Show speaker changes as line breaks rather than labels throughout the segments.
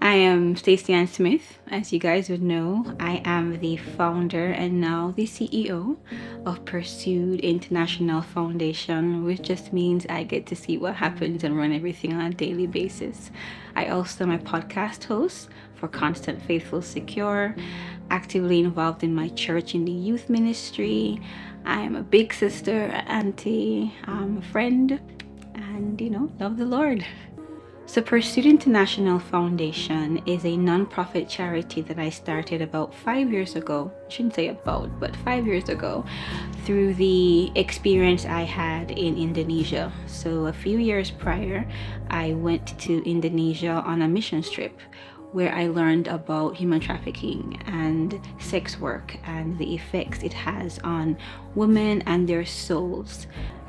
I am Stacey Ann Smith. As you guys would know, I am the founder and now the CEO of Pursued International Foundation, which just means I get to see what happens and run everything on a daily basis. I also am a podcast host for Constant Faithful Secure, actively involved in my church in the youth ministry. I am a big sister, auntie, a friend, and love the Lord. So, Pursuit International Foundation is a non-profit charity that I started about 5 years ago. I shouldn't say about, but 5 years ago, through the experience I had in Indonesia. So, a few years prior, I went to Indonesia on a mission trip where I learned about human trafficking and sex work and the effects it has on women and their souls.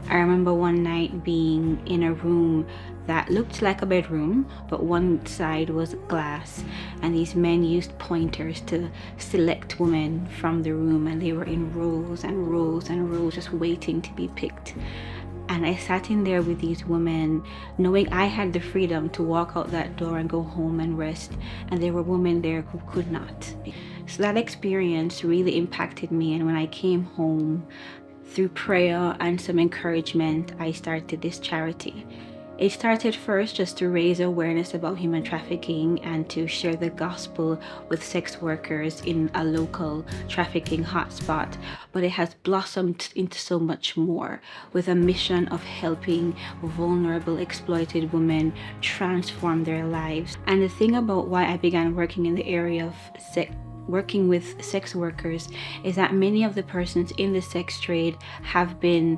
I remember one night being in a room that looked like a bedroom, but one side was glass, and these men used pointers to select women from the room, and they were in rows and rows and rows just waiting to be picked. And I sat in there with these women, knowing I had the freedom to walk out that door and go home and rest, and there were women there who could not. So that experience really impacted me, and when I came home, through prayer and some encouragement, I started this charity. It started first just to raise awareness about human trafficking and to share the gospel with sex workers in a local trafficking hotspot, but it has blossomed into so much more, with a mission of helping vulnerable, exploited women transform their lives. And the thing about why I began working in the area of working with sex workers is that many of the persons in the sex trade have been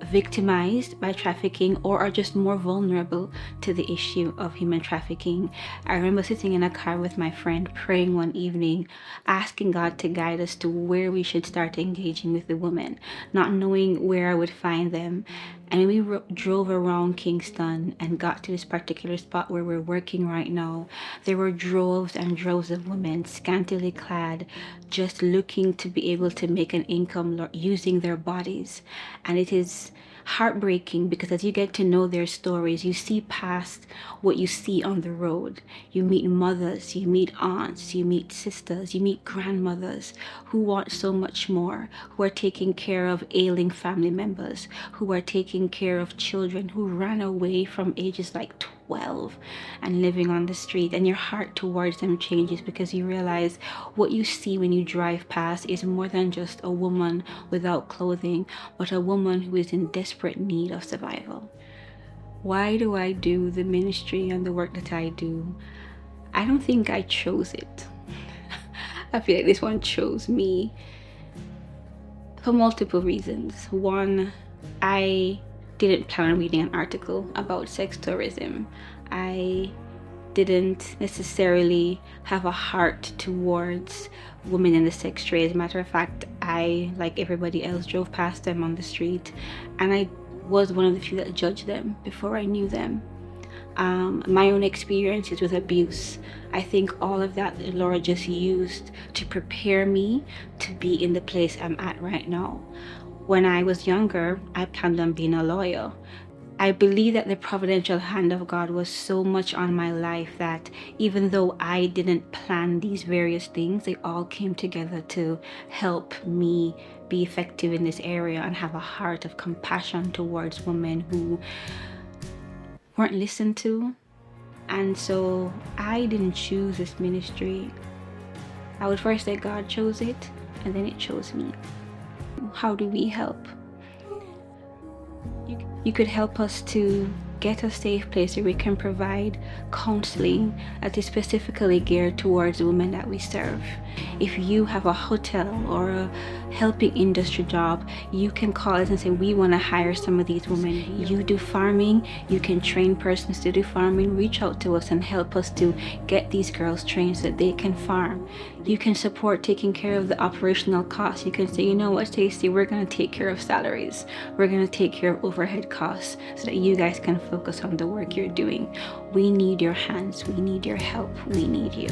victimized by trafficking or are just more vulnerable to the issue of human trafficking. I remember sitting in a car with my friend praying one evening, asking God to guide us to where we should start engaging with the women, not knowing where I would find them. And we drove around Kingston and got to this particular spot where we're working right now. There were droves and droves of women, scantily clad, just looking to be able to make an income using their bodies. And it is heartbreaking because as you get to know their stories, you see past what you see on the road. You meet mothers, you meet aunts, you meet sisters, you meet grandmothers who want so much more, who are taking care of ailing family members, who are taking care of children who ran away from ages like 12 and living on the street, and your heart towards them changes because you realize what you see when you drive past is more than just a woman without clothing, but a woman who is in desperate need of survival. Why do I do the ministry and the work that I do? I don't think I chose it. I feel like this one chose me for multiple reasons. One, I didn't plan on reading an article about sex tourism. I didn't necessarily have a heart towards women in the sex trade. As a matter of fact, I, like everybody else, drove past them on the street, and I was one of the few that judged them before I knew them. My own experiences with abuse, I think all of that the Lord just used to prepare me to be in the place I'm at right now. When I was younger, I planned on being a lawyer. I believe that the providential hand of God was so much on my life that even though I didn't plan these various things, they all came together to help me be effective in this area and have a heart of compassion towards women who weren't listened to. And so I didn't choose this ministry. I would first say God chose it, and then it chose me. How do we help? You could help us to get a safe place where we can provide counseling that is specifically geared towards the women that we serve. If you have a hotel or a helping industry job, you can call us and say, we want to hire some of these women. You do farming, you can train persons to do farming. Reach out to us and help us to get these girls trained so that they can farm. You can support taking care of the operational costs. You can say, you know what, Stacey, we're going to take care of salaries. We're going to take care of overhead costs so that you guys can focus on the work you're doing. We need your hands. We need your help. We need you.